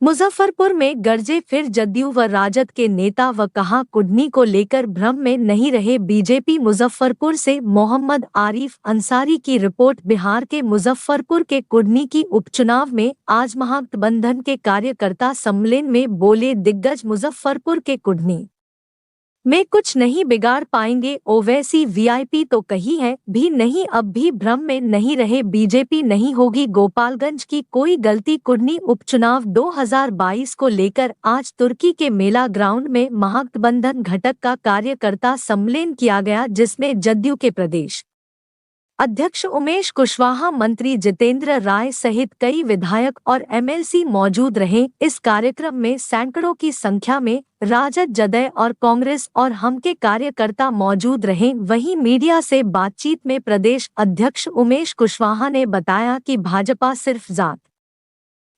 मुजफ्फरपुर में गरजे फिर जदयू व राजद के नेता व कहा कुडनी को लेकर भ्रम में नहीं रहे बीजेपी। मुजफ्फरपुर से मोहम्मद आरिफ अंसारी की रिपोर्ट। बिहार के मुजफ्फरपुर के कुडनी की उपचुनाव में आज महागठबंधन के कार्यकर्ता सम्मेलन में बोले दिग्गज मुजफ्फरपुर के कुडनी में कुछ नहीं बिगाड़ पाएंगे। ओवैसी वीआईपी तो कही है भी नहीं, अब भी भ्रम में नहीं रहे बीजेपी नहीं होगी गोपालगंज की कोई गलती। कुडनी उपचुनाव 2022 को लेकर आज तुर्की के मेला ग्राउंड में महागठबंधन घटक का कार्यकर्ता सम्मेलन किया गया, जिसमें जदयू के प्रदेश अध्यक्ष उमेश कुशवाहा, मंत्री जितेंद्र राय सहित कई विधायक और एमएलसी मौजूद रहे। इस कार्यक्रम में सैकड़ों की संख्या में राजद, जदयू और कांग्रेस और हम के कार्यकर्ता मौजूद रहे। वहीं मीडिया से बातचीत में प्रदेश अध्यक्ष उमेश कुशवाहा ने बताया कि भाजपा सिर्फ जात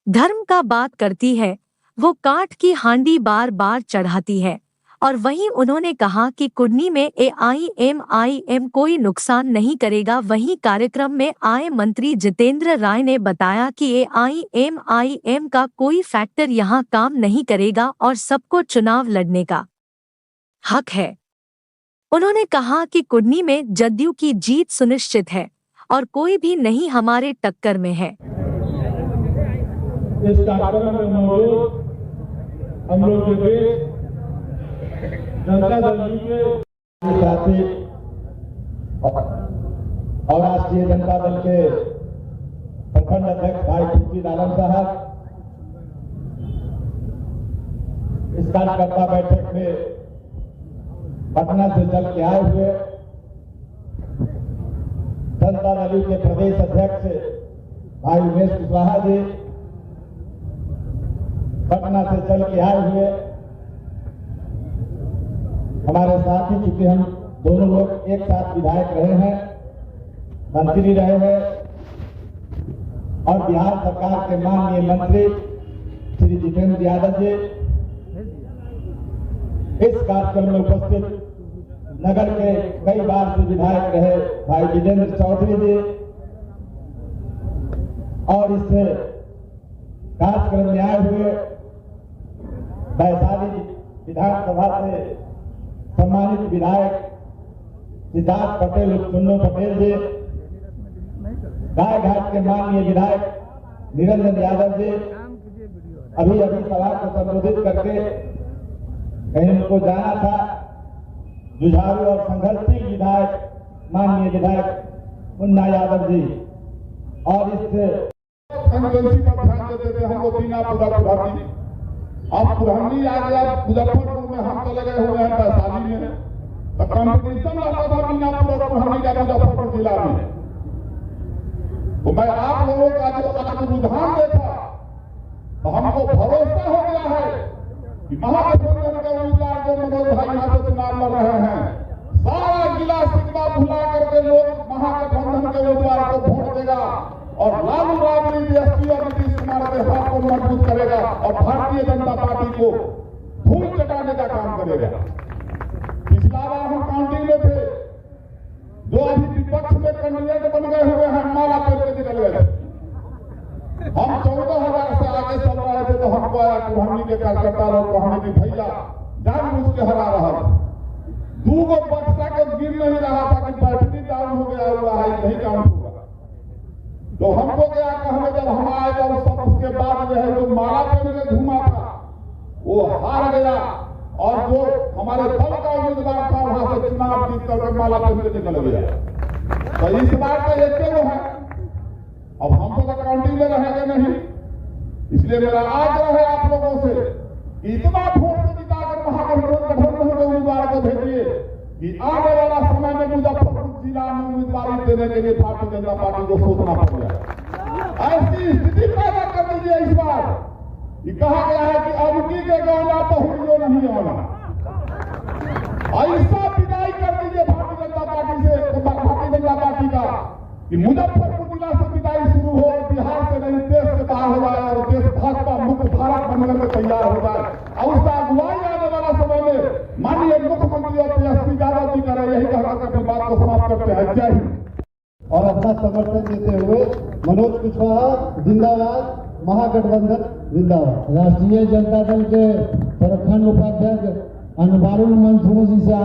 धर्म का बात करती है, वो काठ की हांडी बार बार चढ़ाती है। और वहीं उन्होंने कहा कि कुडनी में एआईएमआईएम कोई नुकसान नहीं करेगा। वहीं कार्यक्रम में आए मंत्री जितेंद्र राय ने बताया कि एआईएमआईएम का कोई फैक्टर यहां काम नहीं करेगा और सबको चुनाव लड़ने का हक है। उन्होंने कहा कि कुडनी में जदयू की जीत सुनिश्चित है और कोई भी नहीं हमारे टक्कर में है। इस कार्यक्रम में मौजूद हम लोग के जनता दल के साथी और राष्ट्रीय जनता दल के प्रखंड अध्यक्ष भाई खुर्शीद आलम साहब इस कार्यकर्ता बैठक में पटना से चल के आए हुए जनता दल के प्रदेश अध्यक्ष भाई उमेश कुशवाहा जी, पटना से चल के आए हुए हमारे साथ ही, चूंकि हम दोनों लोग एक साथ विधायक रहे हैं, मंत्री रहे हैं और बिहार सरकार के माननीय मंत्री श्री जितेंद्र यादव जी इस कार्यक्रम में उपस्थित नगर के कई बार से विधायक रहे भाई विजेंद्र चौधरी जी और इस कार्यक्रम में आए हुए वैशाली विधानसभा से सम्मानित विधायक सिद्धार्थ पटेल चुन्नू पटेल जी, गायघाट के माननीय विधायक निरंजन यादव जी, अभी सभा को संबोधित करके कहीं उनको जाना था, जुझारू और संघर्षशील विधायक माननीय विधायक मुन्ना यादव जी और इस पर ध्यान देते थे। हमको बिना पुरहनी अब पुरहनी आ गया मुजफ्फरपुर में, हम तो लगे हुए हैं वैशाली में, तो कंपटीशन रहता था बिना पुरहनी का मुजफ्फरपुर जिला में। तो मैं आप लोगों का जो रुझान देखा तो हमको भरोसा हो गया है कि महागठबंधन के उम्मीदवार जो मनोज भाई यहाँ से चुनाव लड़ रहे हैं, सारा जिला सिकवा भुला करके लोग महागठबंधन के उम्मीदवार को वोट देगा और लालू राबड़ी एसपी और नीतीश कुमार के हाथ को मजबूत करेगा और भारतीय जनता पार्टी को धूल चटाने का काम करेगा। पिछला बार हम काउंटिंग में थे, जो अभी विपक्ष में कैंडिडेट बन गए हुए हैं माला पेड़ के निकल गए। हम 14,000 से आगे चल रहे थे तो हमको आया कुहनी के कार्यकर्ता लोग कहने की भैया जानबूझ के हरा रहा था, दूगो बक्सा के गिर नहीं रहा था कि बैटरी डाउन हो गया हुआ है नहीं काउंट होगा। तो हमको क्या कहने जब हम आए जब सब उसके बाद जो है जो माला पेड़ में घूमा था वो हार गया और जो हमारे दल का उम्मीदवार था वहां से चुनाव जीत करके माला पेड़ में निकल गया। तो इस बार तो एक वो है, अब हम तो काउंटिंग में रहेंगे नहीं, इसलिए मेरा आग्रह है आप लोगों से इतना वोट से जिताकर महागठबंधन के उम्मीदवार को भेजिए कि आने वाला समय में मुजफ्फरपुर जिला में उम्मीदवारी देने के लिए भारतीय जनता पार्टी को सोचना पड़ेगा। ऐसी स्थिति पैदा कर दीजिए इस बार कि कहा गया है कि अबकी के गहना बहुड़ियों नहीं होना, ऐसा विदाई कर दीजिए भारतीय जनता पार्टी से, भारतीय जनता पार्टी का कि मुजफ्फरपुर जिला से विदाई शुरू हो और बिहार से नहीं देश से बाहर हो जाए और देश भाजपा मुक्त भारत बनने में तैयार हो जाए और उसका अगुवाई आने वाला समय में माननीय मुख्यमंत्री और तेजस्वी यादव जी कर यही कहकर अपनी बात को समाप्त करते हैं। जय हिंद। और अपना समर्थन देते हुए मनोज कुशवाहा जिंदाबाद, महागठबंधन जिंदाबाद। राष्ट्रीय जनता दल के प्रखंड उपाध्यक्ष अनवारुण मंसूर जी से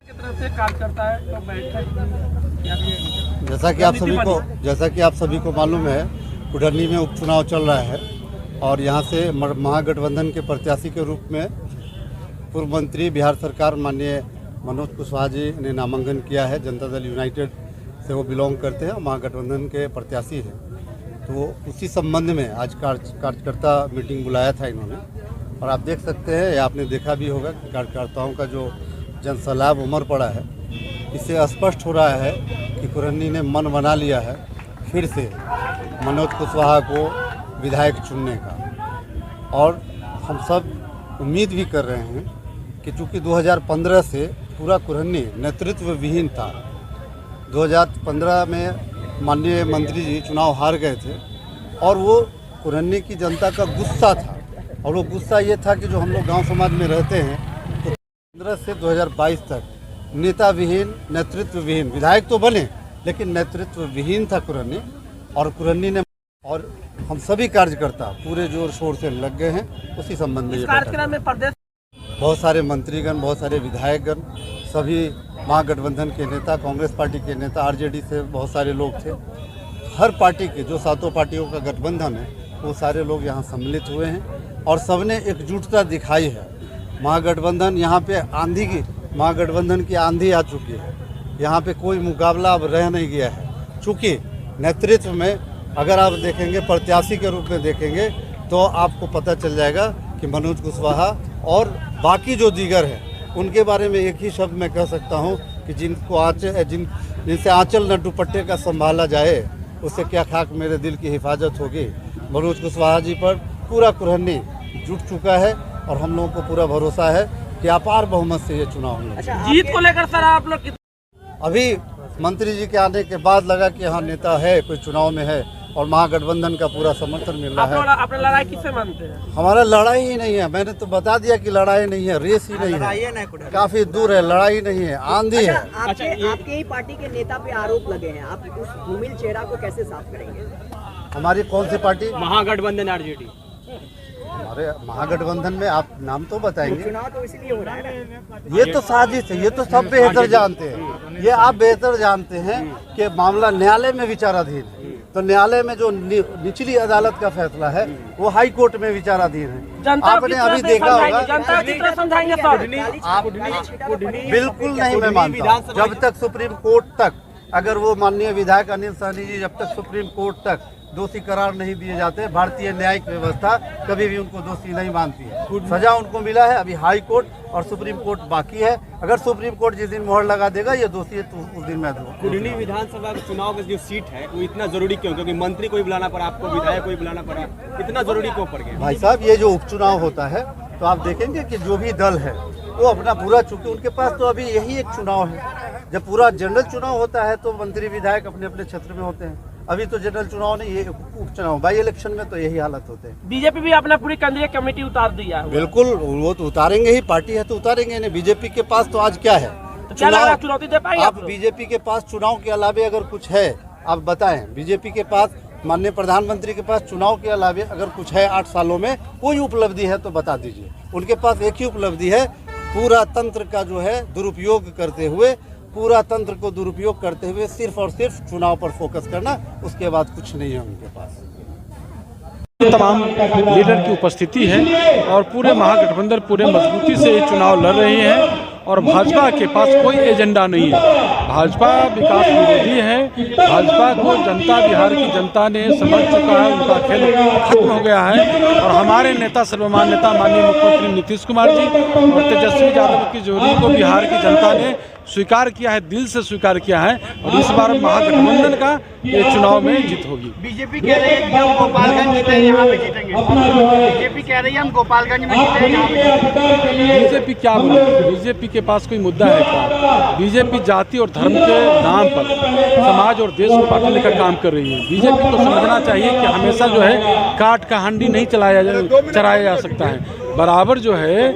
की तरफ से कार्य करता है तो बैठक जैसा कि आप सभी को मालूम है, कुढ़नी में उपचुनाव चल रहा है और यहाँ से महागठबंधन के प्रत्याशी के रूप में पूर्व मंत्री बिहार सरकार माननीय मनोज कुशवाहा जी ने नामांकन किया है। जनता दल यूनाइटेड से वो बिलोंग करते हैं और महागठबंधन के प्रत्याशी हैं। तो उसी संबंध में आज कार्यकर्ता मीटिंग बुलाया था इन्होंने और आप देख सकते हैं, या आपने देखा भी होगा कि कार्यकर्ताओं का जो जनसैलाब उमड़ पड़ा है, इससे स्पष्ट हो रहा है कि कुढ़नी ने मन बना लिया है फिर से मनोज कुशवाहा को विधायक चुनने का। और हम सब उम्मीद भी कर रहे हैं कि चूँकि 2015 से पूरा कुढ़नी नेतृत्व विहीन था। 2015 में माननीय मंत्री जी चुनाव हार गए थे और वो कुढ़नी की जनता का गुस्सा था, और वो गुस्सा ये था कि जो हम लोग गांव समाज में रहते हैं तो 2015 से 2022 तक नेता विहीन, नेतृत्व विहीन, विधायक तो बने लेकिन नेतृत्व विहीन था कुढ़नी। और कुढ़नी ने और हम सभी कार्यकर्ता पूरे जोर शोर से लग गए हैं उसी संबंध में। ये कार्यक्रम में प्रदेश बहुत सारे मंत्रीगण, बहुत सारे विधायकगण, सभी महागठबंधन के नेता, कांग्रेस पार्टी के नेता, आरजेडी से बहुत सारे लोग थे। हर पार्टी के जो 7 पार्टियों का गठबंधन है वो सारे लोग यहाँ सम्मिलित हुए हैं और सबने एकजुटता दिखाई है। महागठबंधन यहाँ पे महागठबंधन की आंधी आ चुकी है। यहाँ पे कोई मुकाबला अब रह नहीं गया है। चूँकि नेतृत्व में अगर आप देखेंगे, प्रत्याशी के रूप में देखेंगे तो आपको पता चल जाएगा कि मनोज कुशवाहा और बाकी जो दीगर हैं उनके बारे में एक ही शब्द मैं कह सकता हूं कि जिनसे आंचल न दुपट्टे का संभाला जाए उससे क्या खाक मेरे दिल की हिफाजत होगी। मनोज कुशवाहा जी पर पूरा कुढ़नी जुट चुका है और हम लोगों को पूरा भरोसा है कि अपार बहुमत से ये चुनाव होंगे। जीत को लेकर सर आप लोग अभी मंत्री जी के आने के बाद लगा कि हाँ नेता है, कोई चुनाव में है और महागठबंधन का पूरा समर्थन मिल रहा है। अपने लड़ाई किससे मानते हैं? हमारा लड़ाई ही नहीं है, मैंने तो बता दिया कि लड़ाई नहीं है, रेस ही नहीं है, काफी दूर है, लड़ाई नहीं है, आंधी है। आपके ही पार्टी के नेता पे आरोप लगे हैं, आप उस धूमिल चेहरा को कैसे साफ करेंगे? हमारी कौन सी पार्टी? महागठबंधन आरजेडी। हमारे महागठबंधन में आप नाम तो बताएंगे। चुनाव तो इसलिए हो रहा है। ये तो साजिश है, ये तो सब बेहतर जानते हैं। ये आप बेहतर जानते हैं कि मामला न्यायालय में विचाराधीन है। तो न्यायालय में जो निचली अदालत का फैसला है वो हाई कोर्ट में विचाराधीन है। आपने अभी देखा होगा। बिल्कुल नहीं, मैं मानता हूँ जब तक सुप्रीम कोर्ट तक, अगर वो माननीय विधायक अनिल सहनी जी जब तक सुप्रीम कोर्ट तक दोषी करार नहीं दिए जाते, भारतीय न्यायिक व्यवस्था कभी भी उनको दोषी नहीं मानती है। सजा उनको मिला है, अभी हाई कोर्ट और सुप्रीम कोर्ट बाकी है। अगर सुप्रीम कोर्ट जिस दिन मोहर लगा देगा ये दोषी है तो उस दिन मैं कुढ़नी विधानसभा के चुनाव का जो सीट है वो इतना जरूरी क्यों? क्योंकि मंत्री को भी बुलाना पड़ा, आपको विधायक को भी बुलाना पड़ा, इतना जरूरी क्यों पड़ गया? भाई साहब, ये जो उपचुनाव होता है तो आप देखेंगे कि जो भी दल है वो अपना पूरा, चूंकि उनके पास तो अभी यही एक चुनाव है। जब पूरा जनरल चुनाव होता है तो मंत्री विधायक अपने अपने क्षेत्र में होते हैं। अभी तो जनरल चुनाव नहीं, ये उपचुनाव, बाई इलेक्शन में तो यही हालत होते हैं। बीजेपी भी अपना पूरी केंद्रीय कमेटी उतार दिया है। बिल्कुल, वो तो उतारेंगे ही, पार्टी है तो उतारेंगे नहीं। बीजेपी के पास तो आज क्या है? तो क्या लग रहा है चुनौती दे पाएंगे आप? बीजेपी के पास चुनाव के अलावे अगर कुछ है आप बताएं। बीजेपी के पास, माननीय प्रधानमंत्री के पास चुनाव के अलावे अगर कुछ है 8 सालों में कोई उपलब्धि है तो बता दीजिए। उनके पास एक ही उपलब्धि है, पूरा तंत्र का जो है दुरुपयोग करते हुए, पूरा तंत्र को दुरुपयोग करते हुए सिर्फ और सिर्फ चुनाव पर फोकस करना, उसके बाद कुछ नहीं है उनके पास। तमाम लीडर की उपस्थिति है और पूरे महागठबंधन पूरे मजबूती से ये चुनाव लड़ रहे हैं और भाजपा के पास कोई एजेंडा नहीं है। भाजपा विकास विरोधी है। भाजपा को जनता, बिहार की जनता ने समझ चुका है, उनका खेल खत्म हो गया है। और हमारे नेता, सर्वमान्य नेता माननीय मुख्यमंत्री नीतीश कुमार जी और तेजस्वी यादव की जोड़ी को बिहार की जनता ने स्वीकार किया है, दिल से स्वीकार किया है और इस बार महागठबंधन का ये चुनाव में जीत होगी। बीजेपी कह रही है कि हम गोपालगंज जीते, यहाँ पे जीतेंगे। बीजेपी कह रही है हम गोपालगंज में जीते, यहाँ पे। बीजेपी क्या बोलेगी? बीजेपी के पास कोई मुद्दा है क्या? बीजेपी जाति और धर्म के नाम पर समाज और देश को बांटने का काम कर रही है। बीजेपी को समझना चाहिए कि हमेशा जो है काट का हांडी नहीं चढ़ाया जा सकता है। बराबर जो है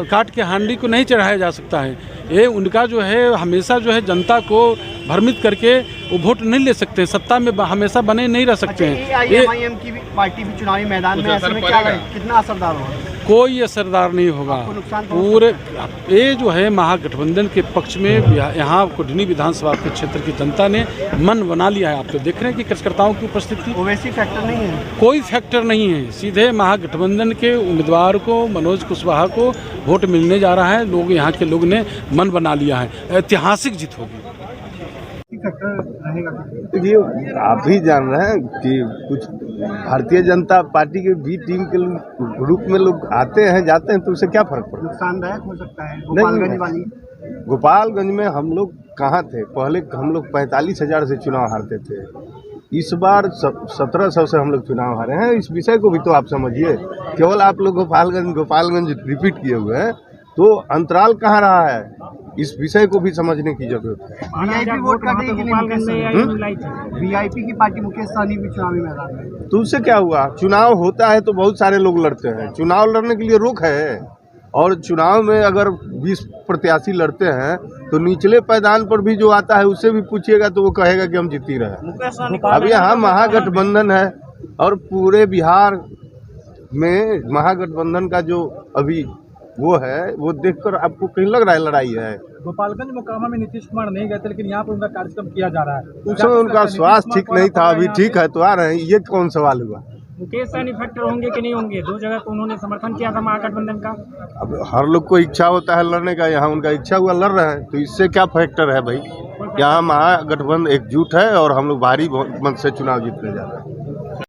काट के हांडी को नहीं चढ़ाया जा सकता है। ये उनका जो है हमेशा जो है जनता को भ्रमित करके वो वोट नहीं ले सकते हैं, सत्ता में हमेशा बने नहीं रह सकते हैं। AIMIM की भी पार्टी भी चुनावी मैदान में, ऐसे में क्या कितना असरदार होगा? कोई असरदार नहीं होगा। पूरे ये जो है महागठबंधन के पक्ष में यहाँ कुढ़नी विधानसभा के क्षेत्र की जनता ने मन बना लिया है। आप तो देख रहे हैं कि कार्यकर्ताओं की उपस्थिति, ओवैसी फैक्टर नहीं है, कोई फैक्टर नहीं है। सीधे महागठबंधन के उम्मीदवार को मनोज कुशवाहा को वोट मिलने जा रहा है। लोग यहाँ के लोग ने मन बना लिया है, ऐतिहासिक जीत होगी। ये आप भी जान रहे हैं कि कुछ भारतीय जनता पार्टी के भी टीम के ग्रुप में लोग आते हैं जाते हैं, तो उससे क्या फर्क पड़ता है? नुकसानदायक हो सकता है। गोपालगंज वाली, गोपालगंज में हम लोग कहाँ थे? पहले हम लोग 45,000 से चुनाव हारते थे, इस बार 1700 से हम लोग चुनाव हारे हैं। इस विषय को भी तो आप समझिए। केवल आप लोग गोपालगंज रिपीट किए हुए हैं, तो अंतराल कहाँ रहा है, इस विषय को भी समझने की जरूरत है। VIP वोट काटेगी कि नहीं? VIP की पार्टी मुकेश सहनी भी चुनावी मैदान में, तो उससे क्या हुआ? चुनाव होता है तो बहुत सारे लोग लड़ते हैं, चुनाव लड़ने के लिए रोक है। और चुनाव में अगर 20 प्रत्याशी लड़ते हैं तो निचले पायदान पर भी जो आता है उससे भी पूछिएगा तो वो कहेगा कि हम जीत ही रहे। अब यहाँ महागठबंधन है और पूरे बिहार में महागठबंधन का जो अभी वो है, वो देखकर आपको कहीं लग रहा है लड़ाई है। गोपालगंज मोकामा में नीतीश कुमार नहीं गए थे, लेकिन यहाँ पर उनका कार्यक्रम किया जा रहा है। उस समय उनका स्वास्थ्य ठीक नहीं था, अभी ठीक है तो आ रहे हैं। ये कौन सवाल हुआ? मुकेश सहनी फैक्टर होंगे कि नहीं होंगे? 2 जगह तो उन्होंने समर्थन किया था महागठबंधन का। अब हर लोग को इच्छा होता है लड़ने का, यहाँ उनका इच्छा हुआ लड़ रहे हैं, तो इससे क्या फैक्टर है भाई? यहाँ महागठबंधन एकजुट है और हम लोग भारी मत से चुनाव जीतने जा रहे हैं।